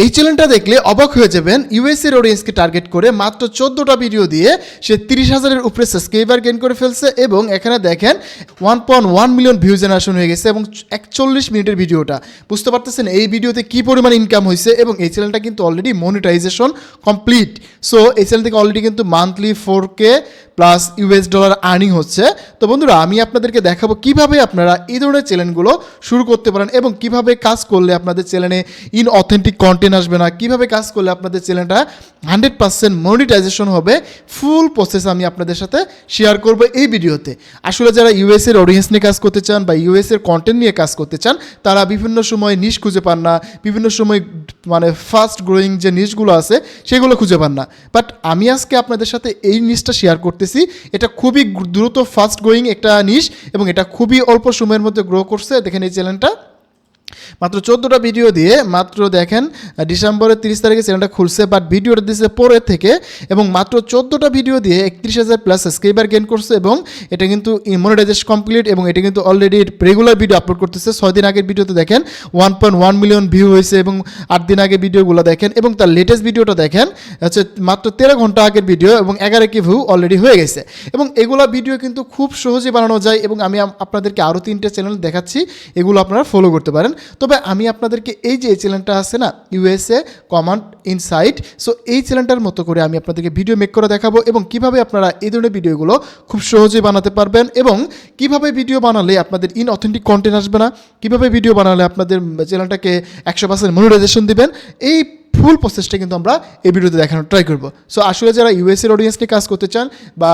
এই চ্যানেলটা দেখলে অবাক হয়ে যাবেন। ইউএসএর অডিয়েন্সকে টার্গেট করে মাত্র 14টা ভিডিও দিয়ে সে 30,000-এর উপরে সাবস্ক্রাইবার গেইন করে ফেলছে এবং এখানে দেখেন 1.1 মিলিয়ন ভিউ জেনারেশন হয়ে গেছে এবং 41 মিনিটের ভিডিওটা। বুঝতে পারতেছেন এই ভিডিওতে কী পরিমাণ ইনকাম হয়েছে এবং এই চ্যানেলটা কিন্তু অলরেডি মনিটাইজেশন কমপ্লিট। সো এই চ্যানেল থেকে অলরেডি কিন্তু monthly 4K plus $US earning হচ্ছে। তো বন্ধুরা, আমি আপনাদেরকে দেখাবো কিভাবে আপনারা এই ধরনের চ্যানেলগুলো শুরু করতে পারেন এবং কিভাবে কাজ করলে আপনাদের চ্যানেলে অথেন্টিক কন্টেন্ট আসবে না, কিভাবে কাজ করলে আপনাদের চ্যানেলটা 100% মনিটাইজেশন হবে। ফুল প্রসেস আমি আপনাদের সাথে শেয়ার করব এই ভিডিওতে। আসলে যারা ইউএসএর অডিয়েন্স নিয়ে কাজ করতে চান বা ইউএসএর কন্টেন্ট নিয়ে কাজ করতে চান, তারা বিভিন্ন সময় নিশ খুঁজে পান না, বিভিন্ন সময় মানে ফাস্ট গ্রোয়িং যে নিশগুলো আছে সেগুলো খুঁজে পান না। বাট আমি আজকে আপনাদের সাথে এই নিশটা শেয়ার করতেছি। এটা খুবই দ্রুত ফাস্ট গ্রোয়িং একটা নিশ এবং এটা খুবই অল্প সময়ের মধ্যে গ্রো করছে। দেখেন এই চ্যানেলটা মাত্র 14টা ভিডিও দিয়ে মাত্র দেখেন ডিসেম্বরের 30 তারিখে চ্যানেলটা খুলছে, বাট ভিডিওটা দিয়েছে পরের থেকে এবং মাত্র 14টা ভিডিও দিয়ে 31,000 প্লাস সাবস্ক্রাইবার গেইন করছে এবং এটা কিন্তু মনিটাইজেশন কমপ্লিট এবং এটা কিন্তু অলরেডি রেগুলার ভিডিও আপলোড করতেছে। 6 দিন আগের ভিডিওতে দেখেন 1.1 মিলিয়ন ভিউ হয়েছে এবং 8 দিন আগের ভিডিওগুলো দেখেন এবং তার লেটেস্ট ভিডিওটা দেখেন হচ্ছে মাত্র 13 ঘন্টা আগের ভিডিও এবং 11K ভিউ অলরেডি হয়ে গেছে এবং এগুলা ভিডিও কিন্তু খুব সহজে বানানো যায় এবং আমি আপনাদেরকে আরও 3টে চ্যানেল দেখাচ্ছি, এগুলো আপনারা ফলো করতে পারেন। তবে আমি আপনাদেরকে এই যে চ্যানেলটা আছে না, ইউএসএ কমান্ড ইনসাইট, সো এই চ্যানেলটার মতো করে আমি আপনাদেরকে ভিডিও মেক করে দেখাবো এবং কিভাবে আপনারা এই ধরনের ভিডিওগুলো খুব সহজেই বানাতে পারবেন এবং কিভাবে ভিডিও বানালে আপনাদের অথেন্টিক কন্টেন্ট আসবে না, কিভাবে ভিডিও বানালে আপনাদের চ্যানেলটাকে 100% মনিটাইজেশন দিবেন। এই ফুল প্রসেসটা কিন্তু আমরা এই ভিডিওতে দেখানোর ট্রাই করবো। সো আসলে যারা ইউএসএর অডিয়েন্স নিয়ে কাজ করতে চান বা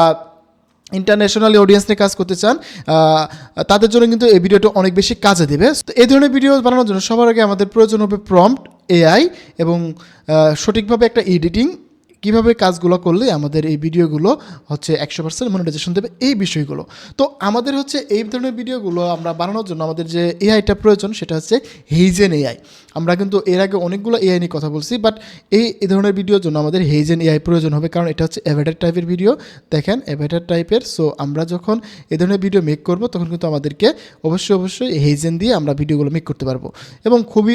ইন্টারন্যাশনালি অডিয়েন্স নিয়ে কাজ করতে চান, তাদের জন্য কিন্তু এই ভিডিওটা অনেক বেশি কাজে দেবে। তো এই ধরনের ভিডিও বানানোর জন্য সবার আগে আমাদের প্রয়োজন হবে প্রম্পট, এআই এবং সঠিকভাবে একটা এডিটিং। কীভাবে কাজগুলো করলে আমাদের এই ভিডিওগুলো হচ্ছে 100% মনিটাইজেশন দেবে, এই বিষয়গুলো। তো আমাদের হচ্ছে এই ধরনের ভিডিওগুলো আমরা বানানোর জন্য আমাদের যে এআইটা প্রয়োজন সেটা হচ্ছে হেইজেন এআই। আমরা কিন্তু এর আগে অনেকগুলো এআই নিয়ে কথা বলছি, বাট এই ধরনের ভিডিওর জন্য আমাদের হেইজেন এআই প্রয়োজন হবে, কারণ এটা হচ্ছে অ্যাভাটার টাইপের ভিডিও। দেখেন অ্যাভাটার টাইপের। সো আমরা যখন এই ধরনের ভিডিও মেক করব তখন কিন্তু আমাদেরকে অবশ্যই হেইজেন দিয়ে আমরা ভিডিওগুলো মেক করতে পারবো এবং খুবই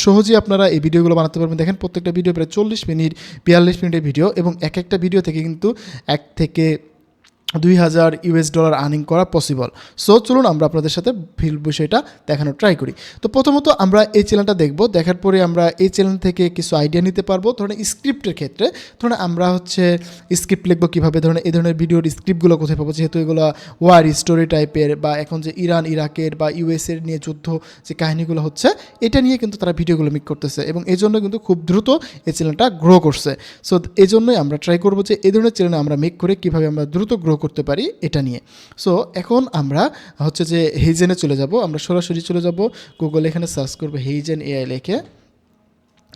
সহজেই আপনারা এই ভিডিওগুলো বানাতে পারবেন। দেখেন প্রত্যেকটা ভিডিও প্রায় 40 মিনিট 42 মিনিটের ভিডিও এবং এক একটা ভিডিও থেকে কিন্তু 1 থেকে $2,000 আর্নিং করা পসিবল। সো চলুন আমরা আপনাদের সাথে বিষয়টা দেখানোর ট্রাই করি। তো প্রথমত আমরা এই চ্যানেলটা দেখব, দেখার পরে আমরা এই চ্যানেল থেকে কিছু আইডিয়া নিতে পারবো। ধরুন স্ক্রিপ্টের ক্ষেত্রে ধরুন আমরা হচ্ছে স্ক্রিপ্ট লিখবো কীভাবে, ধরুন এই ধরনের ভিডিওর স্ক্রিপ্টগুলো কোথায় পাবো, যেহেতু এগুলো ওয়ার স্টোরি টাইপের বা এখন যে ইরান ইরাকের বা ইউএসএর নিয়ে যুদ্ধ যে কাহিনিগুলো হচ্ছে এটা নিয়ে কিন্তু তারা ভিডিওগুলো মেক করতেছে এবং এই জন্য কিন্তু খুব দ্রুত এই চ্যানেলটা গ্রো করছে। সো এই জন্যই আমরা ট্রাই করবো যে এই ধরনের চ্যানেল আমরা মেক করে কীভাবে আমরা দ্রুত গ্রো করতে পারি এটা নিয়ে। সো এখন আমরা হচ্ছে যে হেইজেনে চলে যাব, আমরা সরাসরি চলে যাব গুগল, এখানে সার্চ করব হেইজেন এআই লিখে।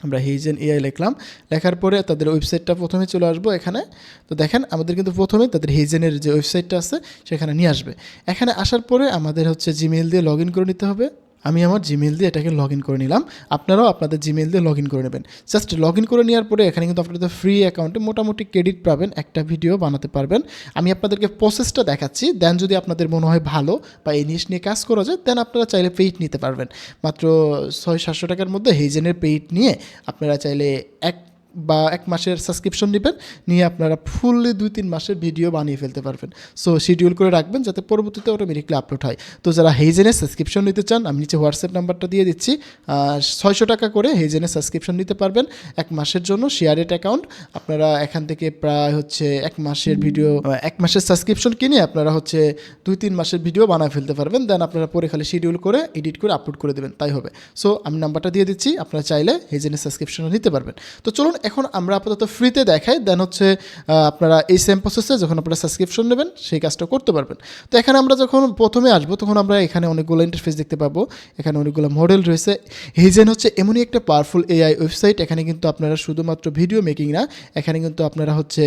আমরা হেইজেন এআই লিখলাম, লেখার পরে তাদের ওয়েবসাইটটা প্রথমে চলে আসবো এখানে। তো দেখেন আমাদের কিন্তু প্রথমে তাদের হেইজেনের যে ওয়েবসাইটটা আছে সেখানে নিয়ে আসবে। এখানে আসার পরে আমাদের হচ্ছে জিমেইল দিয়ে লগ ইন করে নিতে হবে। আমি আমার জিমেইল দিয়ে এটাকে লগ ইন করে নিলাম, আপনারাও আপনাদের জিমেইল দিয়ে লগ ইন করে নেবেন। জাস্ট লগ ইন করে নেওয়ার পরে এখানে কিন্তু আপনাদের ফ্রি অ্যাকাউন্টে মোটামুটি ক্রেডিট পাবেন, একটা ভিডিও বানাতে পারবেন। আমি আপনাদেরকে প্রসেসটা দেখাচ্ছি, দেন যদি আপনাদের মনে হয় ভালো বা এই নিশ নিয়ে কাজ করা যায় দেন আপনারা চাইলে পেইড নিতে পারবেন। মাত্র 600-700 টাকার মধ্যে হেইজেনের পেইড নিয়ে আপনারা চাইলে এক মাসের সাবস্ক্রিপশন নেবেন, নিয়ে আপনারা ফুললি 2-3 মাসের ভিডিও বানিয়ে ফেলতে পারবেন। সো শিডিউল করে রাখবেন যাতে পরবর্তীতে অটোমেটিকলি আপলোড হয়। তো যারা হেইজেনের সাবস্ক্রিপশন নিতে চান আমি নিচে হোয়াটসঅ্যাপ নাম্বারটা দিয়ে দিচ্ছি, 600 টাকা করে হেইজেনের সাবস্ক্রিপশন নিতে পারবেন 1 মাসের জন্য, শেয়ারেড অ্যাকাউন্ট। আপনারা এখান থেকে প্রায় হচ্ছে 1 মাসের ভিডিও 1 মাসের সাবস্ক্রিপশন কিনে আপনারা হচ্ছে 2-3 মাসের ভিডিও বানায় ফেলতে পারবেন। দেন আপনারা পরে খালি শিডিউল করে এডিট করে আপলোড করে দেবেন, তাই হবে। সো আমি নাম্বারটা দিয়ে দিচ্ছি, আপনারা চাইলে হেইজেনের সাবস্ক্রিপশনও নিতে পারবেন। তো চলুন এখন আমরা আপাতত ফ্রিতে দেখাই, দেন হচ্ছে আপনারা এই সেম প্রসেসে যখন আপনারা সাবস্ক্রিপশন নেবেন সেই কাজটা করতে পারবেন। তো এখানে আমরা যখন প্রথমে আসবো তখন আমরা এখানে অনেকগুলো ইন্টারফেস দেখতে পাবো, এখানে অনেকগুলো মডেল রয়েছে। হেইজেন হচ্ছে এমনই একটা পাওয়ারফুল এআই ওয়েবসাইট, এখানে কিন্তু আপনারা শুধুমাত্র ভিডিও মেকিং না, এখানে কিন্তু আপনারা হচ্ছে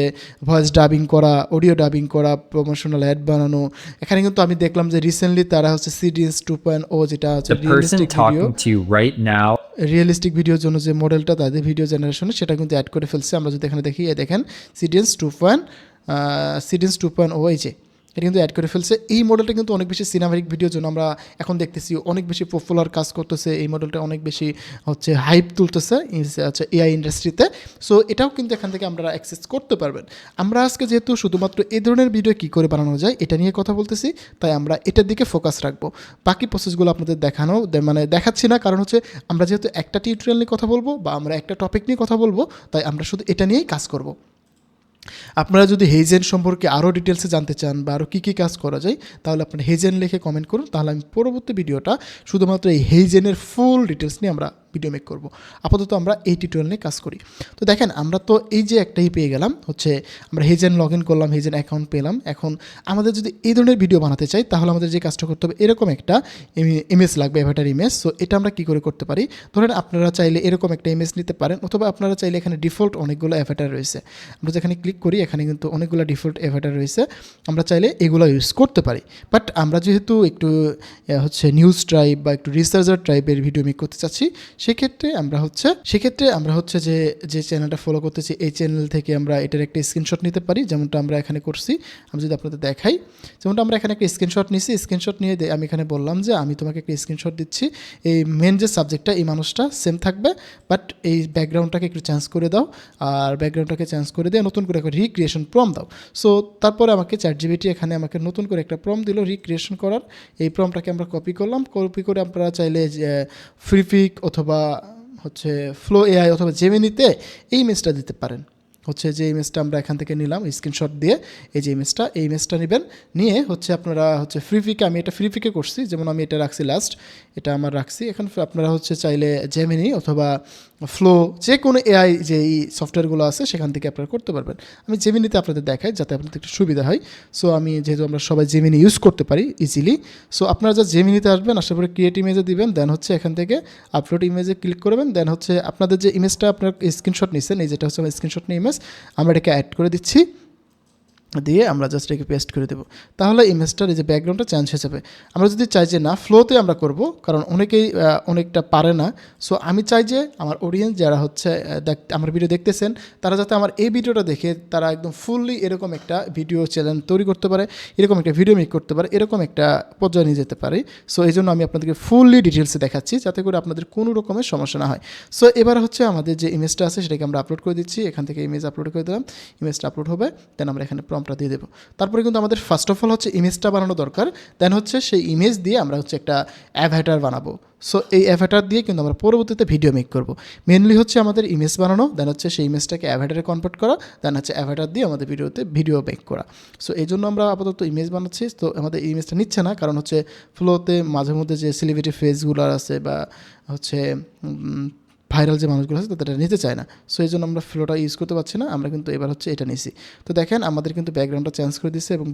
ভয়েস ডাবিং করা, অডিও ডাবিং করা, প্রমোশনাল অ্যাড বানানো। এখানে কিন্তু আমি দেখলাম যে রিসেন্টলি তারা হচ্ছে সিডিএস 2.0 যেটা হচ্ছে রিয়েলিস্টিক ভিডিওর জন্য যে মডেলটা তাদের ভিডিও জেনারেশনে সেটা কিন্তু অ্যাড করে ফেলছে। আমরা যদি এখানে দেখি দেখেন সিডিএস 2.0 এই যে এটা কিন্তু অ্যাড করে ফেলছে। এই মডেলটা কিন্তু অনেক বেশি সিনেমাটিক ভিডিওর জন্য আমরা এখন দেখতেছি অনেক বেশি পপুলার কাজ করতেছে, এই মডেলটা অনেক বেশি হচ্ছে হাইপ তুলতেছে হচ্ছে এআই ইন্ডাস্ট্রিতে। সো এটাও কিন্তু এখান থেকে আপনারা অ্যাক্সেস করতে পারবেন। আমরা আজকে যেহেতু শুধুমাত্র এই ধরনের ভিডিও কী করে বানানো যায় এটা নিয়ে কথা বলতেছি, তাই আমরা এটার দিকে ফোকাস রাখবো। বাকি প্রসেসগুলো আপনাদের মানে দেখাচ্ছি না, কারণ হচ্ছে আমরা যেহেতু একটা টিউটোরিয়াল নিয়ে কথা বলবো বা আমরা একটা টপিক নিয়ে কথা বলবো, তাই আমরা শুধু এটা নিয়েই কাজ করব। আপনারা যদি হেইজেন সম্পর্কে আরও ডিটেলসে জানতে চান বা আরও কী কী কাজ করা যায়, তাহলে আপনারা হেইজেন লিখে কমেন্ট করুন, তাহলে আমি পরবর্তী ভিডিওটা শুধুমাত্র এই হেইজেনের ফুল ডিটেলস নিয়ে আমরা ভিডিও মেক করব। আপাতত আমরা এই টিউটোরিয়াল নিয়ে কাজ করি। তো দেখেন আমরা তো এই যে একটাই পেয়ে গেলাম, হচ্ছে আমরা হেইজেন লগ ইন করলাম, হেইজেন অ্যাকাউন্ট পেলাম। এখন আমাদের যদি এই ধরনের ভিডিও বানাতে চাই, তাহলে আমাদের যে কাজটা করতে হবে, এরকম একটা ইমেজ লাগবে, অ্যাভাটার ইমেজ। সো এটা আমরা কী করে করতে পারি, ধরেন আপনারা চাইলে এরকম একটা ইমেজ নিতে পারেন, অথবা আপনারা চাইলে এখানে ডিফল্ট অনেকগুলো অ্যাভাটার রয়েছে। আমরা যেখানে ক্লিক করি এখানে কিন্তু অনেকগুলো ডিফল্ট অ্যাভাটার রয়েছে, আমরা চাইলে এগুলো ইউজ করতে পারি। বাট আমরা যেহেতু একটু হচ্ছে নিউজ টাইপ বা একটু রিসার্চার টাইপের ভিডিও মেক করতে চাচ্ছি, সেক্ষেত্রে আমরা হচ্ছে যে চ্যানেলটা ফলো করতেছি, এই চ্যানেল থেকে আমরা এটার একটা স্ক্রিনশট নিতে পারি, যেমনটা আমরা এখানে করছি। আমি যদি আপনাদের দেখাই, যেমনটা আমরা এখানে একটা স্ক্রিনশট নিয়েছি, স্ক্রিনশট নিয়ে আমি এখানে বললাম যে আমি তোমাকে একটা স্ক্রিনশট দিচ্ছি, এই মেন যে সাবজেক্টটা এই মানুষটা সেম থাকবে, বাট এই ব্যাকগ্রাউন্ডটাকে একটু চেঞ্জ করে দাও, আর ব্যাকগ্রাউন্ডটাকে চেঞ্জ করে দিয়ে নতুন করে একটা রিক্রিয়েশন প্রম দাও। সো তারপরে আমাকে চ্যাটজিপিটি এখানে আমাকে নতুন করে একটা প্রম দিল রিক্রিয়েশন করার। এই প্রমটাকে আমরা কপি করলাম, কপি করে আপনারা চাইলে ফ্রিপিক অথবা হচ্ছে ফ্লো এআই অথবা জেমিনিতে এই ইমেজটা দিতে পারেন। হচ্ছে যে ইমেজটা আমরা এখান থেকে নিলাম স্ক্রিনশট দিয়ে, এই যে এই ইমেজটা নেবেন, নিয়ে হচ্ছে আপনারা হচ্ছে ফ্রিপিকে, আমি এটা ফ্রিপিকে করছি, যেমন আমি এটা রাখছি লাস্ট, এটা আমার রাখছি। এখন আপনারা হচ্ছে চাইলে জেমিনি অথবা ফ্লো যে কোনো এআই যে এই সফটওয়্যারগুলো আছে সেখান থেকে আপনারা করতে পারবেন। আমি জেমিনিতে আপনাদের দেখাই যাতে আপনাদের একটু সুবিধা হয়। সো আমি যেহেতু আমরা সবাই জেমিনি ইউজ করতে পারি ইজিলি, সো আপনারা যা জেমিনিতে আসবেন, আসার পরে ক্রিয়েট ইমেজে দিবেন, দেন হচ্ছে এখান থেকে আপলোড ইমেজে ক্লিক করবেন, দেন হচ্ছে আপনাদের যে ইমেজটা আপনার স্ক্রিনশট নিচ্ছেন, এই যেটা হচ্ছে আমার স্ক্রিনশট নিয়ে ইমেজ, আমরা এটাকে অ্যাড করে দিচ্ছি, দিয়ে আমরা জাস্ট এটাকে পেস্ট করে দেবো। তাহলে ইমেজটার এই যে ব্যাকগ্রাউন্ডটা চেঞ্জ হয়ে যাবে। আমরা যদি চাই যে না ফ্লোতে আমরা করব, কারণ অনেকটা পারে না, সো আমি চাই যে আমার অডিয়েন্স যারা হচ্ছে আমার ভিডিও দেখতেছেন, তারা যাতে আমার এই ভিডিওটা দেখে তারা একদম ফুললি এরকম একটা ভিডিও চ্যানেল তৈরি করতে পারে, এরকম একটা ভিডিও মেক করতে পারে, এরকম একটা পর্যায়ে নিয়ে যেতে পারে। সো এই জন্য আমি আপনাদেরকে ফুললি ডিটেলসে দেখাচ্ছি, যাতে করে আপনাদের কোনো রকমের সমস্যা না হয়। সো এবার হচ্ছে আমাদের যে ইমেজটা আছে সেটাকে আমরা আপলোড করে দিচ্ছি, এখান থেকে ইমেজ আপলোড করে দিলাম, ইমেজটা আপলোড হবে, দেন আমরা এখানে প্রম্পটটা দিয়ে দেবো। তারপরে কিন্তু আমাদের ফার্স্ট অফ অল হচ্ছে ইমেজটা বানানো দরকার, দেন হচ্ছে সেই ইমেজ দিয়ে আমরা হচ্ছে একটা অ্যাভাটার বানাবো। সো এই অ্যাভাটার দিয়ে কিন্তু আমরা পরবর্তীতে ভিডিও মেক করব। মেনলি হচ্ছে আমাদের ইমেজ বানানো, দেন হচ্ছে সেই ইমেজটাকে অ্যাভাটারে কনভার্ট করা, দেন হচ্ছে অ্যাভাটার দিয়ে আমাদের ভিডিও মেক করা। সো এই জন্য আমরা আপাতত ইমেজ বানাচ্ছি। তো আমাদের ইমেজটা নিচ্ছে না, কারণ হচ্ছে ফ্লোতে মাঝে মধ্যে যে সেলিব্রিটি ফেসগুলো আছে বা হচ্ছে ভাইরাল যে মানুষগুলো আছে তাদের নিতে চায় না। সো এই জন্য আমরা ফ্লোটা ইউজ করতে পারছি না, আমরা কিন্তু এবার হচ্ছে এটা নিছি। তো দেখেন আমাদের কিন্তু ব্যাকগ্রাউন্ডটা চেঞ্জ করে দিচ্ছে এবং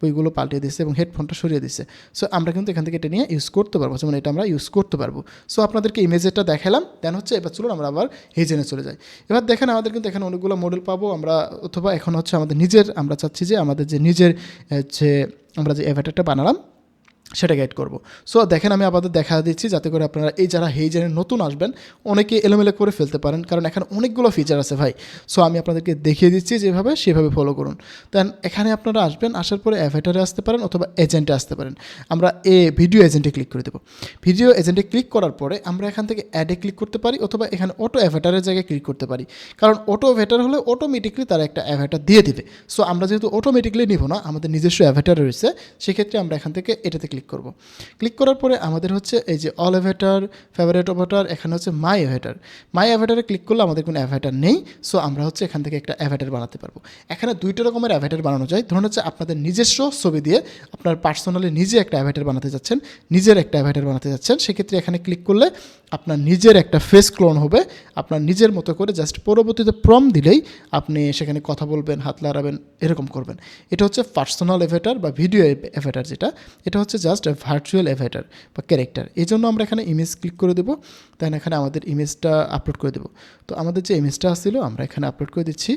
বইগুলো পাল্টিয়ে দিচ্ছে এবং হেডফোনটা সরিয়ে দিচ্ছে। সো আমরা কিন্তু এখান থেকে এটা নিয়ে ইউজ করতে পারবো, যেমন এটা আমরা ইউজ করতে পারবো। সো আপনাদেরকে ইমেজটা দেখালাম, দেন হচ্ছে এবার চলুন আমরা আবার হেইজেনে চলে যাই। এবার দেখেন আমাদের কিন্তু এখানে অনেকগুলো মডেল পাবো আমরা, অথবা এখন হচ্ছে আমাদের আমরা চাচ্ছি যে আমাদের যে নিজের হচ্ছে আমরা যে অ্যাভাটারটা বানালাম সেটাকে অ্যাড করবো। সো দেখেন আমি আপনাদের দেখা দিচ্ছি, যাতে করে আপনারা এই যারা হেইজেনে নতুন আসবেন অনেকে এলোমেলো করে ফেলতে পারেন, কারণ এখানে অনেকগুলো ফিচার আছে ভাই। সো আমি আপনাদেরকে দেখিয়ে দিচ্ছি যেভাবে সেভাবে ফলো করুন। দেন এখানে আপনারা আসবেন, আসার পরে অ্যাভাটারে আসতে পারেন অথবা এজেন্টে আসতে পারেন। আমরা ভিডিও এজেন্টে ক্লিক করে দেবো। ভিডিও এজেন্টে ক্লিক করার পরে আমরা এখান থেকে অ্যাডে ক্লিক করতে পারি, অথবা এখানে অটো অ্যাভাটারের জায়গায় ক্লিক করতে পারি, কারণ অটো অ্যাভাটার হলে অটোমেটিকলি তারা একটা অ্যাভাটার দিয়ে দিবে। সো আমরা যেহেতু অটোমেটিকলি নিব না, আমাদের নিজস্ব অ্যাভাটার রয়েছে, সেক্ষেত্রে আমরা এখান থেকে এটাতে ক্লিক করব। ক্লিক করার পরে আমাদের হচ্ছে এই যে অল অ্যাভাটার, ফেভারিট অ্যাভাটার, এখানে হচ্ছে মাই অ্যাভাটারে ক্লিক করলে আমাদের কোনো অ্যাভাটার নেই। সো আমরা হচ্ছে এখান থেকে একটা অ্যাভাটার বানাতে পারবো। এখানে দুইটা রকমের অ্যাভাটার বানানো যায়। ধরুন হচ্ছে আপনাদের নিজস্ব ছবি দিয়ে আপনার পার্সোনালি নিজে একটা অ্যাভাটার বানাতে যাচ্ছেন, সেক্ষেত্রে এখানে ক্লিক করলে আপনার নিজের একটা ফেস ক্লোন হবে, আপনার নিজের মতো করে জাস্ট পরবর্তীতে প্রম দিলেই আপনি সেখানে কথা বলবেন, হাত লড়াবেন, এরকম করবেন। এটা হচ্ছে পার্সোনাল অ্যাভাটার বা ভিডিও অ্যাভাটার, এটা হচ্ছে জাস্ট ভার্চুয়াল অ্যাভাটার বা ক্যারেক্টার। এই জন্য আমরা এখানে ইমেজ ক্লিক করে দেবো, দেন এখানে আমাদের ইমেজটা আপলোড করে দেবো। তো আমাদের যে ইমেজটা আসছিল আমরা এখানে আপলোড করে দিচ্ছি,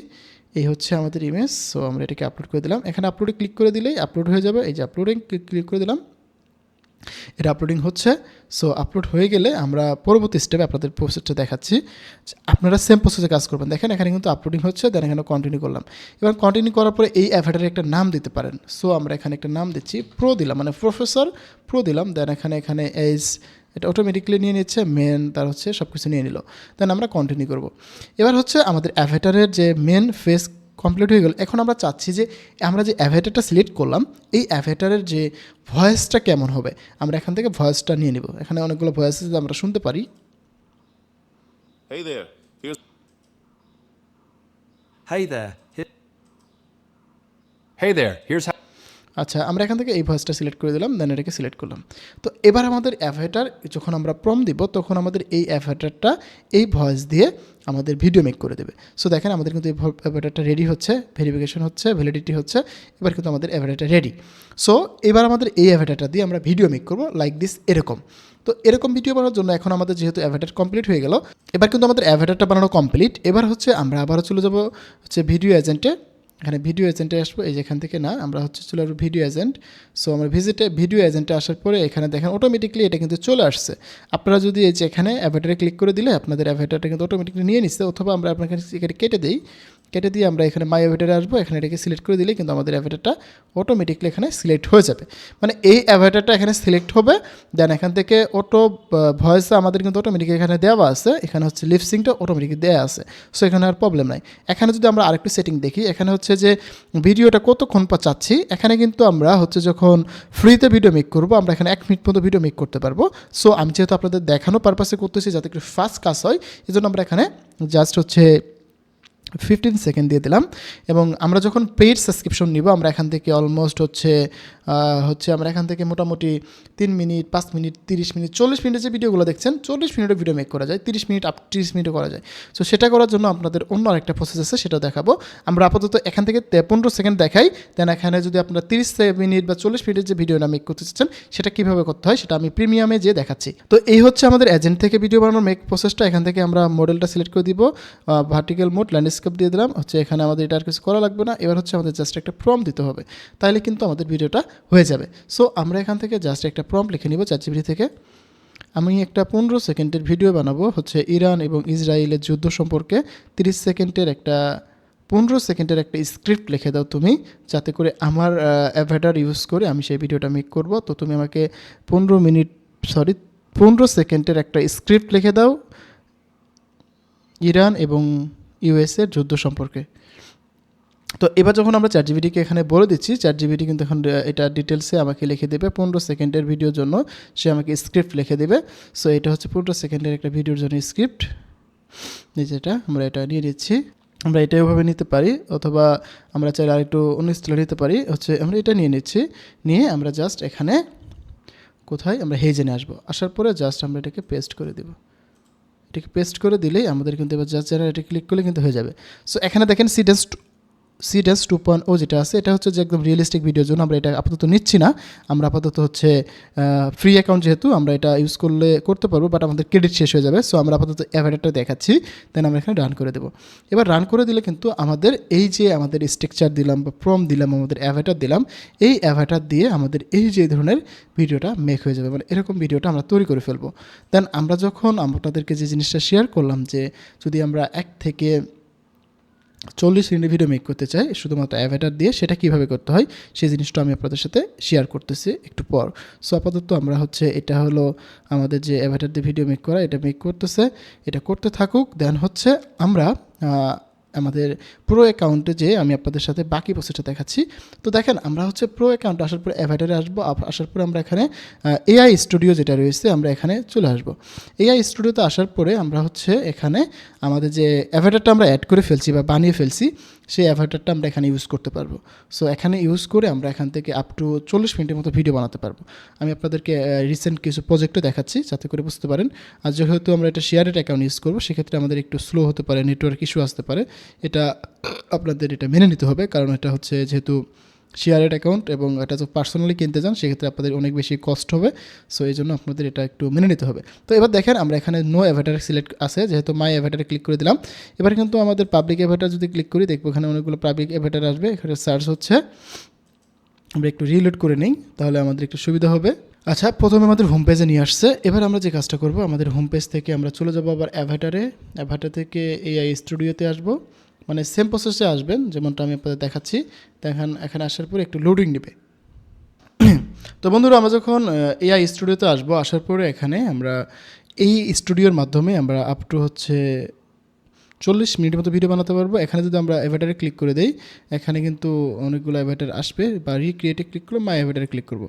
এই হচ্ছে আমাদের ইমেজ। সো আমরা এটাকে আপলোড করে দিলাম, এখানে আপলোডে ক্লিক করে দিলেই আপলোড হয়ে যাবে। এই যে আপলোডে ক্লিক করে দিলাম, এটা আপলোডিং হচ্ছে। সো আপলোড হয়ে গেলে আমরা পরবর্তী স্টেপে আপনাদের প্রসেসটা দেখাচ্ছি। আপনারা সেম প্রসেসে কাজ করবেন। দেখেন এখানে কিন্তু আপলোডিং হচ্ছে, দেন এখানে কন্টিনিউ করলাম। এবার কন্টিনিউ করার পরে এই অ্যাভাটারের একটা নাম দিতে পারেন। সো আমরা এখানে একটা নাম দিচ্ছি, প্রো দিলাম, মানে প্রফেসর প্রো দিলাম। দেন এখানে এজ এটা অটোমেটিকলি নিয়ে নিচ্ছে, মেন তার হচ্ছে সব কিছু নিয়ে নিল। দেন আমরা কন্টিনিউ করব। এবার হচ্ছে আমাদের অ্যাভাটারের যে মেন ফেস কমপ্লিট হয়ে গেল। এখন আমরা চাচ্ছি যে আমরা যে অ্যাভাটারটা সিলেক্ট করলাম, এই অ্যাভাটারের যে ভয়েসটা কেমন হবে, আমরা এখান থেকে ভয়েসটা নিয়ে নিব। এখানে অনেকগুলো ভয়েস আমরা শুনতে পারি। Hey there. Hey there. Hey there. Here's how. আচ্ছা, আমরা এখান থেকে এই ভয়েসটা সিলেক্ট করে দিলাম, দেন এটাকে সিলেক্ট করলাম। তো এবার আমাদের অ্যাভাটার যখন আমরা প্রম্পট দিব, তখন আমাদের এই অ্যাভাটারটা এই ভয়েস দিয়ে আমাদের ভিডিও মেক করে দেবে। সো দেখেন আমাদের কিন্তু এই অ্যাভাটারটা রেডি হচ্ছে, ভেরিফিকেশন হচ্ছে, ভ্যালিডিটি হচ্ছে। এবার কিন্তু আমাদের অ্যাভাটারটা রেডি। সো এবার আমাদের এই অ্যাভাটারটা দিয়ে আমরা ভিডিও মেক করবো লাইক দিস, এরকম। তো এরকম ভিডিও বানানোর জন্য এখন আমাদের যেহেতু অ্যাভাটার কমপ্লিট হয়ে গেল, এবার কিন্তু আমাদের অ্যাভাটারটা বানানো কমপ্লিট। এবার হচ্ছে আমরা আবারও চলে যাব হচ্ছে ভিডিও এজেন্টে। এখানে ভিডিও এজেন্টে আসবো, এই যে এখান থেকে না, আমরা হচ্ছে চলে আসবো ভিডিও এজেন্ট। সো আমরা ভিডিও এজেন্টে আসার পরে এখানে দেখেন অটোমেটিকলি এটা কিন্তু চলে আসছে। আপনারা যদি এই যে এখানে অ্যাভাটারে ক্লিক করে দিলে আপনাদের অ্যাভাটারটা কিন্তু অটোমেটিকলি নিয়ে নিচ্ছে, অথবা আমরা আপনাকে এখানে কেটে দিয়ে আমরা এখানে মাই অ্যাভাটারে আসবো, এখানে এটাকে সিলেক্ট করে দিলে কিন্তু আমাদের অ্যাভাটারটা অটোমেটিকলি এখানে সিলেক্ট হয়ে যাবে। মানে এই অ্যাভাটারটা এখানে সিলেক্ট হবে, দেন এখান থেকে অটো ভয়েস আমাদের কিন্তু অটোমেটিক এখানে দেওয়া আছে, এখানে হচ্ছে লিপসিংটা অটোমেটিক দেওয়া আছে। সো এখানে আর প্রবলেম নাই। এখানে যদি আমরা আরেকটু সেটিং দেখি, এখানে হচ্ছে যে ভিডিওটা কতক্ষণ পর চাচ্ছি, এখানে কিন্তু আমরা হচ্ছে যখন ফ্রিতে ভিডিও মেক করবো, আমরা এখানে 1 মিনিট পর্যন্ত ভিডিও মেক করতে পারবো। সো আমি যেহেতু আপনাদের দেখানো পারপাসে করতেছি যাতে একটু ফাস্ট কাজ হয়, এই জন্য আমরা এখানে জাস্ট হচ্ছে 15 সেকেন্ড দিয়ে দিলাম। এবং আমরা যখন পেইড সাবস্ক্রিপশন নিব, আমরা এখান থেকে অলমোস্ট হচ্ছে আমরা এখান থেকে মোটামুটি 3 মিনিট, 5 মিনিট, 30 মিনিট, 40 মিনিটের যে ভিডিওগুলো দেখছেন, 40 মিনিটের ভিডিও মেক করা যায়, 30 মিনিট 30 মিনিটও করা যায়। সো সেটা করার জন্য আপনাদের অন্য আরেকটা প্রসেস আছে, সেটা দেখাবো। আমরা আপাতত এখান থেকে 15 সেকেন্ড দেখাই, দেন এখানে যদি আপনারা 30 মিনিট বা 40 মিনিটের যে ভিডিওটা মেক করতে চাচ্ছেন, সেটা কীভাবে করতে হয় সেটা আমি প্রিমিয়ামে যে দেখাচ্ছি। তো এই হচ্ছে আমাদের এজেন্ট থেকে ভিডিও বানানোর মেক প্রসেসটা। এখান থেকে আমরা মডেলটা সিলেক্ট করে দিব, ভার্টিক্যাল মোড, ল্যান্ডস্কেপ দিয়ে দিলাম। হচ্ছে এখানে আমাদের এটা আর কিছু করা লাগবে না। এবার হচ্ছে আমাদের জাস্ট একটা প্রম্পট দিতে হবে, তাহলে কিন্তু আমাদের ভিডিওটা হয়ে যাবে। সো আমরা এখান থেকে জাস্ট একটা প্রম্পট লিখে নিব চ্যাটজিপিটি থেকে। আমি একটা 15 সেকেন্ডের ভিডিও বানাবো হচ্ছে ইরান এবং ইসরায়েলের যুদ্ধ সম্পর্কে। 30 সেকেন্ডের একটা 15 সেকেন্ডের একটা স্ক্রিপ্ট লিখে দাও তুমি, যাতে করে আমার অ্যাভাটার ইউজ করে আমি সেই ভিডিওটা মেক করব। তো তুমি আমাকে 15 সেকেন্ডের একটা স্ক্রিপ্ট লিখে দাও ইরান এবং ইউএসের যুদ্ধ সম্পর্কে। তো এবার যখন আমরা চ্যাটজিপিটিকে এখানে বলে দিচ্ছি, চ্যাটজিপিটি কিন্তু এখন এটা ডিটেলসে আমাকে লিখে দেবে 15 সেকেন্ডের ভিডিওর জন্য, সে আমাকে স্ক্রিপ্ট লিখে দেবে। সো এটা হচ্ছে 15 সেকেন্ডের একটা ভিডিওর জন্য স্ক্রিপ্ট, যেটা আমরা এটা নিয়ে নিচ্ছি। আমরা এটা এভাবে নিতে পারি, অথবা আমরা চাইলে আরেকটু অন্য স্টাইলে নিতে পারি। হচ্ছে আমরা এটা নিয়ে নিচ্ছি, নিয়ে আমরা জাস্ট এখানে কোথায় আমরা হেজেনে আসবো, আসার পরে জাস্ট আমরা এটাকে পেস্ট করে দেবো। এটাকে পেস্ট করে দিলেই আমাদের কিন্তু এবার জাস্ট এটা ক্লিক করলে কিন্তু হয়ে যাবে। সো এখানে দেখেন সিডাস 2.0 যেটা আছে, এটা হচ্ছে যে একদম রিয়েলিস্টিক ভিডিওর জন্য আমরা এটা আপাতত নিচ্ছি না। আমরা আপাতত হচ্ছে ফ্রি অ্যাকাউন্ট, যেহেতু আমরা এটা ইউজ করতে পারবো, বাট আমাদের ক্রেডিট শেষ হয়ে যাবে। সো আমরা আপাতত অ্যাভাটারটা দেখাচ্ছি, দেন আমরা এখানে রান করে দেবো। এবার রান করে দিলে কিন্তু আমাদের এই যে আমাদের স্ট্রাকচার দিলাম বা প্রম্পট দিলাম, আমাদের অ্যাভাটার দিলাম, এই অ্যাভাটার দিয়ে আমাদের এই যে ধরনের ভিডিওটা মেক হয়ে যাবে, মানে এরকম ভিডিওটা আমরা তৈরি করে ফেলবো। দেন আমরা যখন আপনাদেরকে যে জিনিসটা শেয়ার করলাম, যে যদি আমরা 1 থেকে 40 মিনিটের ভিডিও মেক করতে চাই শুধুমাত্র অ্যাভাটার দিয়ে, সেটা কীভাবে করতে হয় সেই জিনিসটা আমি আপনাদের সাথে শেয়ার করতেছি একটু পর। সো আপাতত আমরা হচ্ছে এটা হলো আমাদের যে অ্যাভাটার দিয়ে ভিডিও মেক করা, এটা মেক করতেছে, এটা করতে থাকুক। দেন হচ্ছে আমরা আমাদের প্রো অ্যাকাউন্টে যে আমি আপনাদের সাথে বাকি প্রসেসটা দেখাচ্ছি। তো দেখেন আমরা হচ্ছে প্রো অ্যাকাউন্টে আসার পরে অ্যাভাটারে আসবো, আসার পরে আমরা এখানে এআই স্টুডিও যেটা রয়েছে আমরা এখানে চলে আসবো। এআই স্টুডিওতে আসার পরে আমরা হচ্ছে এখানে আমাদের যে অ্যাভাটারটা আমরা অ্যাড করে ফেলছি বা বানিয়ে ফেলছি, সেই অ্যাভাটারটা আমরা এখানে ইউজ করতে পারবো। সো এখানে ইউজ করে আমরা এখান থেকে আপ টু 40 মিনিটের মতো ভিডিও বানাতে পারবো। আমি আপনাদেরকে রিসেন্ট কিছু প্রজেক্টও দেখাচ্ছি যাতে করে বুঝতে পারেন। আর যেহেতু আমরা এটা শেয়ারেড অ্যাকাউন্ট ইউজ করবো, সেক্ষেত্রে আমাদের একটু স্লো হতে পারে, নেটওয়ার্ক ইস্যু আসতে পারে, এটা আপনাদের এটা মেনে নিতে হবে। কারণ এটা হচ্ছে যেহেতু শেয়ারেড অ্যাকাউন্ট এবং এটা তো পার্সোনালি কিনতে যান, সেক্ষেত্রে আপনাদের অনেক বেশি কস্ট হবে। সো এই জন্য আপনাদের এটা একটু মেনে নিতে হবে। তো এবার দেখেন আমরা এখানে নো অ্যাভাটার সিলেক্ট আছে, যেহেতু মাই অ্যাভাটারে ক্লিক করে দিলাম। এবার কিন্তু আমাদের পাবলিক অ্যাভাটার যদি ক্লিক করি, দেখবো এখানে অনেকগুলো পাবলিক অ্যাভাটার আসবে। এখানে সার্চ হচ্ছে, আমরা একটু রিলোড করে নিই, তাহলে আমাদের একটু সুবিধা হবে। আচ্ছা, প্রথমে আমাদের হোম পেজে নিয়ে আসছে। এবার আমরা যে কাজটা করব, আমাদের হোম পেজ থেকে আমরা চলে যাব আবার অ্যাভাটার থেকে এআই স্টুডিওতে আসব। মানে সেম প্রসেসে আসবেন, যেমনটা আমি আপনাদের দেখাচ্ছি। দেখেন এখানে আসার পরে একটু লোডিং নেবে। তো বন্ধুরা, আমরা যখন এআই স্টুডিওতে আসবো, আসার পরে এখানে আমরা এই স্টুডিওর মাধ্যমে আমরা আপ টু হচ্ছে 40 মিনিটের মতো ভিডিও বানাতে পারবো। এখানে যদি আমরা অ্যাভাটারে ক্লিক করে দেই, এখানে কিন্তু অনেকগুলো অ্যাভাটার আসবে, বা রিক্রিয়েটে ক্লিক করলে মাই অ্যাভাটারে ক্লিক করব।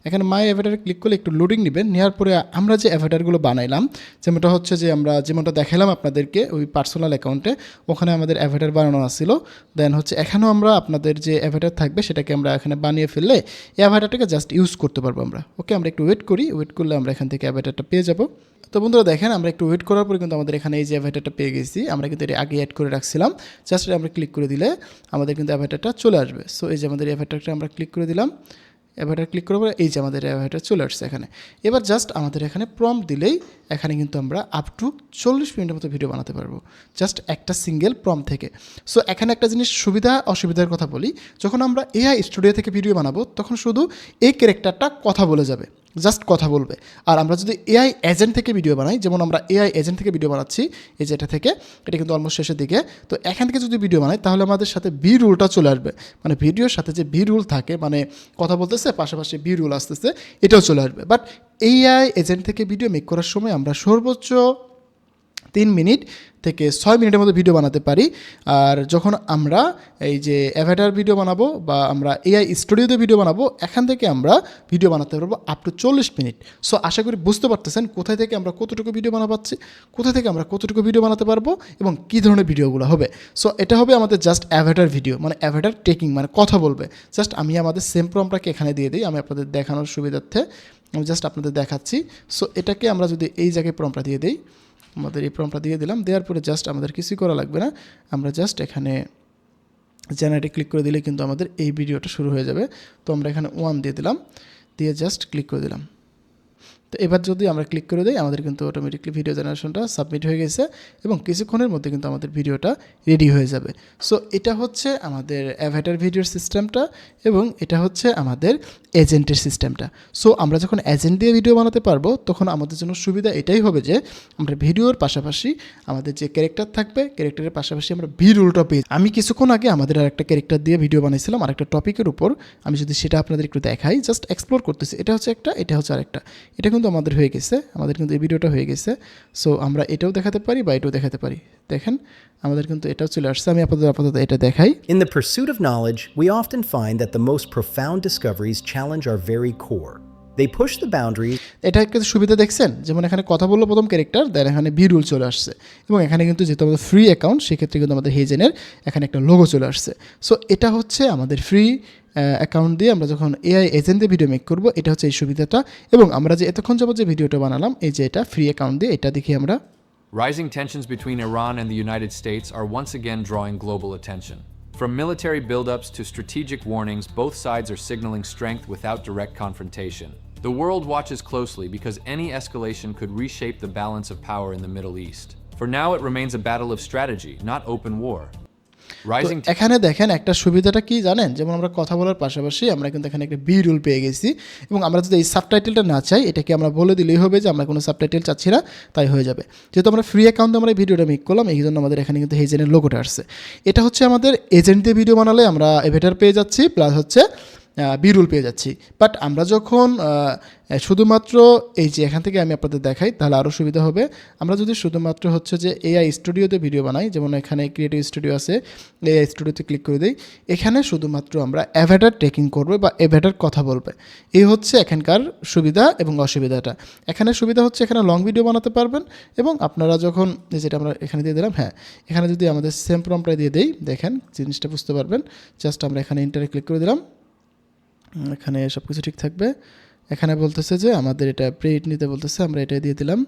এখানে মাই অ্যাভাটারে ক্লিক করলে একটু লোডিং নেবেন। নেওয়ার পরে আমরা যে অ্যাভাটারগুলো বানাইলাম, যেমনটা হচ্ছে যে আমরা যেমনটা দেখালাম আপনাদেরকে ওই পার্সোনাল অ্যাকাউন্টে, ওখানে আমাদের অ্যাভাটার বানানো আসছিল। দেন হচ্ছে এখানেও আমরা আপনাদের যে অ্যাভাটার থাকবে সেটাকে আমরা এখানে বানিয়ে ফেললে এই অ্যাভাটারটাকে জাস্ট ইউজ করতে পারবো আমরা। ওকে, আমরা একটু ওয়েট করি, ওয়েট করলে আমরা এখান থেকে অ্যাভাটারটা পেয়ে যাব। তো বন্ধুরা দেখেন, আমরা একটু ওয়েট করার পরে কিন্তু আমাদের এখানে এই যে অ্যাভাটারটা পেয়ে গেছি। আমরা কিন্তু এটা আগে অ্যাড করে রাখছিলাম, জাস্ট আমরা ক্লিক করে দিলে আমাদের কিন্তু অ্যাভাটারটা চলে আসবে। সো এই যে আমাদের অ্যাভাটারটা আমরা ক্লিক করে দিলাম, অ্যাভাটার ক্লিক করার পরে এই যে আমাদের অ্যাভাটার চলে আসছে এখানে। এবার জাস্ট আমাদের এখানে প্রম্পট দিলেই এখানে কিন্তু আমরা আপ টু 40 মিনিটের মতো ভিডিও বানাতে পারবো, জাস্ট একটা সিঙ্গেল প্রম্পট থেকে। সো এখানে একটা জিনিস সুবিধা অসুবিধার কথা বলি। যখন আমরা এআই স্টুডিও থেকে ভিডিও বানাবো, তখন শুধু এই ক্যারেক্টারটা কথা বলে যাবে, জাস্ট কথা বলবে। আর আমরা যদি এআই এজেন্ট থেকে ভিডিও বানাই, যেমন আমরা এআই এজেন্ট থেকে ভিডিও বানাচ্ছি, এই যেটা থেকে, এটা কিন্তু অলমোস্ট শেষের দিকে। তো এখান থেকে যদি ভিডিও বানাই, তাহলে আমাদের সাথে বি রুলটা চলে আসবে। মানে ভিডিওর সাথে যে বি রুল থাকে, মানে কথা বলতেছে পাশাপাশি বি রুল আসতেছে, এটাও চলে আসবে। বাট এআই এজেন্ট থেকে ভিডিও মেক করার সময় আমরা সর্বোচ্চ 3 মিনিট থেকে 6 মিনিটের মধ্যে ভিডিও বানাতে পারি। আর যখন আমরা এই যে অ্যাভাটার ভিডিও বানাবো বা আমরা এআই স্টুডিওতে ভিডিও বানাবো, এখান থেকে আমরা ভিডিও বানাতে পারবো আপ টু 40 মিনিট। সো আশা করি বুঝতে পারতেছেন কোথায় থেকে আমরা কতটুকু ভিডিও বানাচ্ছি, কোথায় থেকে আমরা কতটুকু ভিডিও বানাতে পারবো এবং কী ধরনের ভিডিওগুলো হবে। সো এটা হবে আমাদের জাস্ট অ্যাভাটার ভিডিও, মানে অ্যাভাটার টেকিং, মানে কথা বলবে। জাস্ট আমি আমাদের সেম প্রম্পটটাকে এখানে দিয়ে দিই, আমি আপনাদের দেখানোর সুবিধার্থে আমি জাস্ট আপনাদের দেখাচ্ছি। সো এটাকে আমরা যদি এই জায়গায় প্রম্পটটা দিয়ে দিই, আমাদের এই প্রম্পটটা দিয়ে দিলাম, দেওয়ার পরে জাস্ট আমাদের কিছুই করা লাগবে না। আমরা জাস্ট এখানে জেনারেটে ক্লিক করে দিলে কিন্তু আমাদের এই ভিডিওটা শুরু হয়ে যাবে। তো আমরা এখানে 1 দিয়ে দিলাম, দিয়ে জাস্ট ক্লিক করে দিলাম। তো এবার যদি আমরা ক্লিক করে দিই, আমাদের কিন্তু অটোমেটিকলি ভিডিও জেনারেশনটা সাবমিট হয়ে গেছে এবং কিছুক্ষণের মধ্যে কিন্তু আমাদের ভিডিওটা রেডি হয়ে যাবে। সো এটা হচ্ছে আমাদের অ্যাভাটার ভিডিওর সিস্টেমটা এবং এটা হচ্ছে আমাদের এজেন্টের সিস্টেমটা। সো আমরা যখন এজেন্ট দিয়ে ভিডিও বানাতে পারবো, তখন আমাদের জন্য সুবিধা এটাই হবে যে আমরা ভিডিওর পাশাপাশি আমাদের যে ক্যারেক্টার থাকবে, ক্যারেক্টারের পাশাপাশি আমরা বি রুলটা পেয়ে। আমি কিছুক্ষণ আগে আমাদের আর একটা ক্যারেক্টার দিয়ে ভিডিও বানাইছিলাম আরেকটা টপিকের উপর। আমি যদি সেটা আপনাদের একটু দেখাই, জাস্ট এক্সপ্লোর করতেছি। এটা হচ্ছে একটা, এটা হচ্ছে আরেকটা। এটা কিন্তু আমাদের হয়ে গেছে, আমাদের কিন্তু এই ভিডিওটা হয়ে গেছে। সো আমরা এটাও দেখাতে পারি বা এটাও দেখাতে পারি। দেখেন আমাদের কিন্তু এটাও চলে আসছে। আমি আপাতত এটা দেখাই। In the pursuit of knowledge, we often find that the most profound discoveries challenge our very core. They push the boundaries. এটা একটা সুবিধা দেখছেন, যেমন এখানে কথা বললো প্রথম ক্যারেক্টার, দেন এখানে বি রুল চলে আসছে এবং এখানে কিন্তু যেহেতু আমাদের ফ্রি অ্যাকাউন্ট, সেক্ষেত্রে কিন্তু আমাদের হেজেনের এখানে একটা লোগো চলে আসছে। সো এটা হচ্ছে আমাদের ফ্রি অ্যাকাউন্ট দিয়ে আমরা যখন এআই এজেন্ট দিয়ে ভিডিও মেক করবো, এটা হচ্ছে এই সুবিধাটা। এবং আমরা যে এতক্ষণ যাবত যে ভিডিওটা বানালাম, এই যে এটা ফ্রি অ্যাকাউন্ট দিয়ে, এটা দেখি আমরা। Rising tensions between Iran and the United States are once again drawing global attention. From military buildups to strategic warnings, both sides are signaling strength without direct confrontation. The world watches closely because any escalation could reshape the balance of power in the Middle East. For now, it remains a battle of strategy, not open war. Rising এখানে দেখেন একটা সুবিধাটা কি জানেন, যেমন আমরা কথা বলার পাশাপাশি আমরা কিন্তু এখানে একটা বি রুল পেয়ে গেছি এবং আমরা যদি এই সাবটাইটেলটা না চাই, এটাকে আমরা বলে দিলেই হবে যে আমরা কোনো সাবটাইটেল চাচ্ছি না, তাই হয়ে যাবে। যেহেতু আমরা ফ্রি অ্যাকাউন্টে আমরা এই ভিডিওটা মেক করলাম, এই জন্য আমাদের এখানে কিন্তু হেজেনের লোগোটা আসছে। এটা হচ্ছে আমাদের এজেন্ট দিয়ে ভিডিও বানালে আমরা এভেটার পেয়ে যাচ্ছি, প্লাস হচ্ছে বি রুল পেয়ে যাচ্ছি। বাট আমরা যখন শুধুমাত্র এই যে এখান থেকে আমি আপনাদের দেখাই, তাহলে আরও সুবিধা হবে। আমরা যদি শুধুমাত্র হচ্ছে যে এআই স্টুডিওতে ভিডিও বানাই, যেমন এখানে ক্রিয়েটিভ স্টুডিও আছে, এআই স্টুডিওতে ক্লিক করে দিই, এখানে শুধুমাত্র আমরা অ্যাভাটার টেকিং করবে বা অ্যাভাটার কথা বলবে। এই হচ্ছে এখানকার সুবিধা এবং অসুবিধাটা। এখানে সুবিধা হচ্ছে এখানে লং ভিডিও বানাতে পারবেন এবং আপনারা যখন যেটা আমরা এখানে দিয়ে দিলাম, হ্যাঁ এখানে যদি আমাদের সেম প্রম্পটটা দিয়ে দিই, দেখেন জিনিসটা বুঝতে পারবেন। জাস্ট আমরা এখানে ইন্টারে ক্লিক করে দিলাম, এখানে সব কিছু ঠিক থাকবে। এখানে বলতেছে যে আমাদের এটা প্রিন্ট নিতে বলতেছে, আমরা এটা দিয়ে দিলাম,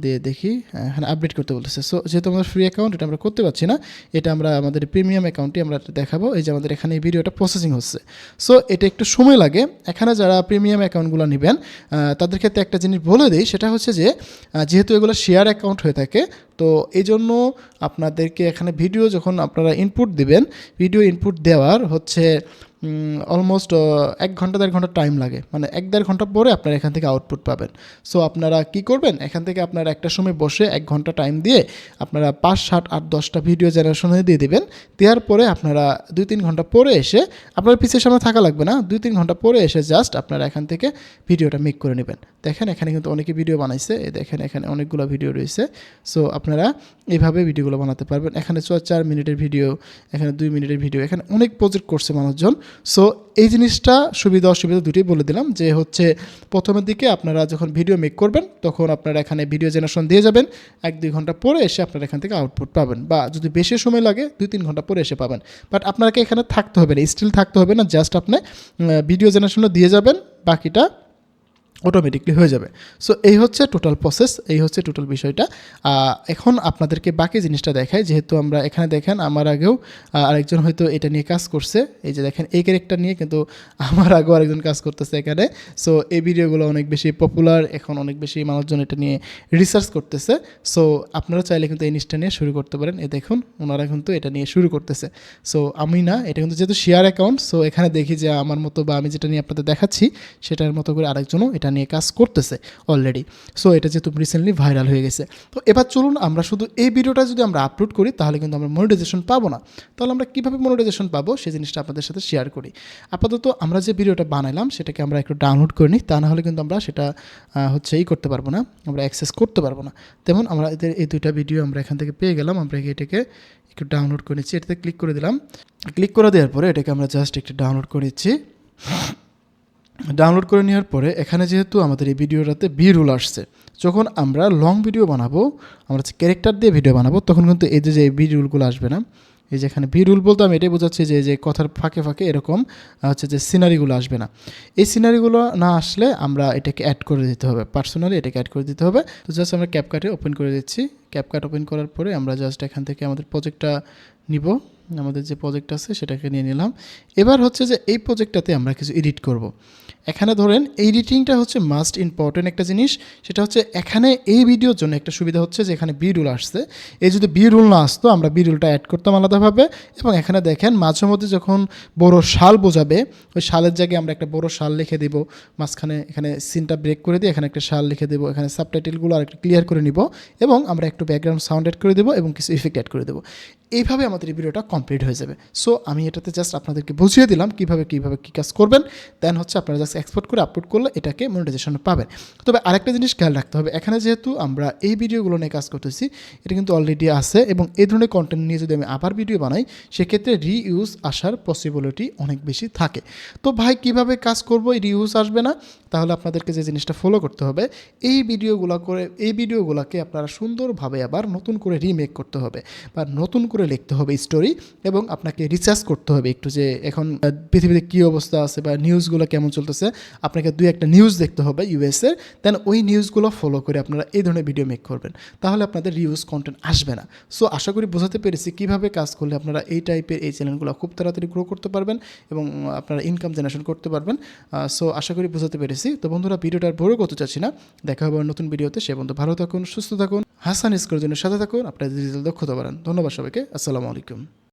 দিয়ে দেখি এখানে আপডেট করতে বলতেছে। সো যেহেতু আমাদের ফ্রি অ্যাকাউন্ট, এটা আমরা করতে পারছি না, এটা আমরা আমাদের প্রিমিয়াম অ্যাকাউন্টে আমরা দেখাবো। এই যে আমাদের এখানে এই ভিডিওটা প্রসেসিং হচ্ছে, সো এটা একটু সময় লাগে। এখানে যারা প্রিমিয়াম অ্যাকাউন্টগুলো নেবেন তাদের ক্ষেত্রে একটা জিনিস বলে দিই, সেটা হচ্ছে যে যেহেতু এগুলো শেয়ার অ্যাকাউন্ট হয়ে থাকে, তো এই জন্য আপনাদেরকে এখানে ভিডিও যখন আপনারা ইনপুট দিবেন, ভিডিও ইনপুট দেওয়ার হচ্ছে অলমোস্ট 1 ঘন্টা 1.5 ঘন্টা টাইম লাগে, মানে 1-1.5 ঘন্টা পরে আপনারা এখান থেকে আউটপুট পাবেন। সো আপনারা কি করবেন, এখান থেকে আপনারা একটা সময় বসে 1 ঘন্টা টাইম দিয়ে আপনারা 5, 7, 8, 10টা ভিডিও জেনারেশনে দিয়ে দেবেন। দেওয়ার পরে আপনারা 2-3 ঘন্টা পরে এসে, আপনার পিছের সামনে থাকা লাগবে না, 2-3 ঘন্টা পরে এসে জাস্ট আপনারা এখান থেকে ভিডিওটা মেক করে নেবেন। দেখেন এখানে কিন্তু অনেকে ভিডিও বানাইছে, এই দেখেন এখানে অনেকগুলো ভিডিও রয়েছে। সো আপনারা এইভাবে ভিডিওগুলো বানাতে পারবেন। এখানে 4 মিনিটের ভিডিও, এখানে 2 মিনিটের ভিডিও, এখানে অনেক প্রজেক্ট করছে মানুষজন। সো এই জিনিসটা সুবিধা অসুবিধা দুটোই বলে দিলাম, যে হচ্ছে প্রথমের দিকে আপনারা যখন ভিডিও মেক করবেন তখন আপনারা এখানে ভিডিও জেনারেশন দিয়ে যাবেন, 1-2 ঘন্টা পরে এসে আপনারা এখান থেকে আউটপুট পাবেন, বা যদি বেশি সময় লাগে 2-3 ঘন্টা পরে এসে পাবেন। বাট আপনাকে এখানে থাকতে হবে না, স্টিল থাকতে হবে না, জাস্ট আপনি ভিডিও জেনারেশনও দিয়ে যাবেন, বাকিটা অটোমেটিকলি হয়ে যাবে। সো এই হচ্ছে টোটাল প্রসেস, এই হচ্ছে টোটাল বিষয়টা। এখন আপনাদেরকে বাকি জিনিসটা দেখাই, যেহেতু আমরা এখানে দেখেন আমার আগেও আরেকজন হয়তো এটা নিয়ে কাজ করছে, এই যে দেখেন এই ক্যারেক্টার নিয়ে কিন্তু আমার আগেও আরেকজন কাজ করতেছে এখানে। সো এই ভিডিওগুলো অনেক বেশি পপুলার, এখন অনেক বেশি মানুষজন এটা নিয়ে রিসার্চ করতেছে। সো আপনারা চাইলে কিন্তু এই জিনিসটা নিয়ে শুরু করতে পারেন। এই দেখুন ওনারা কিন্তু এটা নিয়ে শুরু করতেছে। সো আমি না, এটা কিন্তু যেহেতু শেয়ার অ্যাকাউন্ট, সো এখানে দেখি যে আমার মতো বা আমি যেটা নিয়ে আপনাদের দেখাচ্ছি সেটার মতো করে আরেকজনও এটা নিয়ে কাজ করতেছে অলরেডি। সো এটা যেহেতু রিসেন্টলি ভাইরাল হয়ে গেছে, তো এবার চলুন আমরা শুধু এই ভিডিওটা যদি আমরা আপলোড করি তাহলে কিন্তু আমরা মনিটাইজেশন পাবো না। তাহলে আমরা কীভাবে মনিটাইজেশন পাবো সেই জিনিসটা আপনাদের সাথে শেয়ার করি। আপাতত আমরা যে ভিডিওটা বানাইলাম সেটাকে আমরা একটু ডাউনলোড করে নিই, তা না হলে কিন্তু আমরা সেটা করতে পারবো না, আমরা অ্যাক্সেস করতে পারবো না। তেমন আমরা এই 2টা ভিডিও আমরা এখান থেকে পেয়ে গেলাম, আমরা এটাকে একটু ডাউনলোড করে নিচ্ছি, এটাতে ক্লিক করে দিলাম। ক্লিক করে দেওয়ার পরে এটাকে আমরা জাস্ট একটু ডাউনলোড করে নিচ্ছি। ডাউনলোড করে নেওয়ার পরে এখানে যেহেতু আমাদের এই ভিডিওটাতে বি রুল আসছে, যখন আমরা লং ভিডিও বানাবো, আমরা ক্যারেক্টার দিয়ে ভিডিও বানাবো, তখন কিন্তু এই যে বি রুলগুলো আসবে না। এই যে এখানে বি রুল বলতে আমি এটাই বোঝাচ্ছি যে কথার ফাঁকে ফাঁকে এরকম হচ্ছে যে সিনারিগুলো আসবে না। এই সিনারিগুলো না আসলে আমরা এটাকে অ্যাড করে দিতে হবে, পার্সোনালি এটাকে অ্যাড করে দিতে হবে। তো জাস্ট আমরা ক্যাপকাটে ওপেন করে দিচ্ছি। ক্যাপকাট ওপেন করার পরে আমরা জাস্ট এখান থেকে আমাদের প্রজেক্টটা নিব, আমাদের যে প্রজেক্ট আছে সেটাকে নিয়ে নিলাম। এবার হচ্ছে যে এই প্রজেক্টটাতে আমরা কিছু এডিট করব। এখানে ধরেন এডিটিংটা হচ্ছে মাস্ট ইম্পর্টেন্ট একটা জিনিস। সেটা হচ্ছে এখানে এই ভিডিওর জন্য একটা সুবিধা হচ্ছে যে এখানে বি রুল আসছে, এই যদি বি রুল না আসতো আমরা বি রুলটা অ্যাড করতাম আলাদাভাবে। এবং এখানে দেখেন মাঝে মধ্যে যখন বড় শাল বোঝাবে, ওই শালের জায়গায় আমরা একটা বড় শাল লিখে দেব, মাঝখানে এখানে সিনটা ব্রেক করে দিয়ে এখানে একটা শাল লিখে দেবো, এখানে সাবটাইটেলগুলো আর একটু ক্লিয়ার করে নিব, এবং আমরা একটু ব্যাকগ্রাউন্ড সাউন্ড অ্যাড করে দেবো এবং কিছু ইফেক্ট অ্যাড করে দেবো। এইভাবে আমাদের এই ভিডিওটা কমপ্লিট হয়ে যাবে। সো আমি এটাতে জাস্ট আপনাদেরকে বুঝিয়ে দিলাম কীভাবে কী কাজ করবেন। দেন হচ্ছে আপনারা জাস্ট এক্সপোর্ট করে আপলোড করলে এটাকে মনিটাইজেশন পাবেন। তবে আরেকটা জিনিস খেয়াল রাখতে হবে, এখানে যেহেতু আমরা এই ভিডিওগুলো নিয়ে কাজ করতেছি, এটা কিন্তু অলরেডি আছে, এবং এই ধরনের কন্টেন্ট নিয়ে যদি আমি আবার ভিডিও বানাই সেক্ষেত্রে রিইউজ আসার পসিবিলিটি অনেক বেশি থাকে। তো ভাই কীভাবে কাজ করবো এই রিইউজ আসবে না? তাহলে আপনাদেরকে যে জিনিসটা ফলো করতে হবে, এই ভিডিওগুলোকে আপনারা সুন্দরভাবে আবার নতুন করে রিমেক করতে হবে, বা নতুন করে লিখতে হবে স্টোরি, এবং আপনাকে রিসার্চ করতে হবে একটু যে এখন পৃথিবীতে কী অবস্থা আছে বা নিউজগুলো কেমন চলতেছে। আপনাকে 2-1টা নিউজ দেখতে হবে ইউএসের, দেন ওই নিউজগুলো ফলো করে আপনারা এই ধরনের ভিডিও মেক করবেন, তাহলে আপনাদের রিউজ কন্টেন্ট আসবে না। সো আশা করি বোঝাতে পেরেছি কীভাবে কাজ করলে আপনারা এই টাইপের এই চ্যানেলগুলো খুব তাড়াতাড়ি গ্রো করতে পারবেন এবং আপনারা ইনকাম জেনারেশন করতে পারবেন। সো আশা করি বোঝাতে পেরেছি। তো বন্ধুরা ভিডিওটা আর বড় করতে চাচ্ছি না, দেখা হবে নতুন ভিডিওতে। সে বন্ধু ভালো থাকুন, সুস্থ থাকুন, হাসান স্কোরের জন্য সাথে থাকুন, আপনাদের ডিজিটাল দক্ষতা বাড়ান। ধন্যবাদ সবাইকে, আসসালামু আলাইকুম।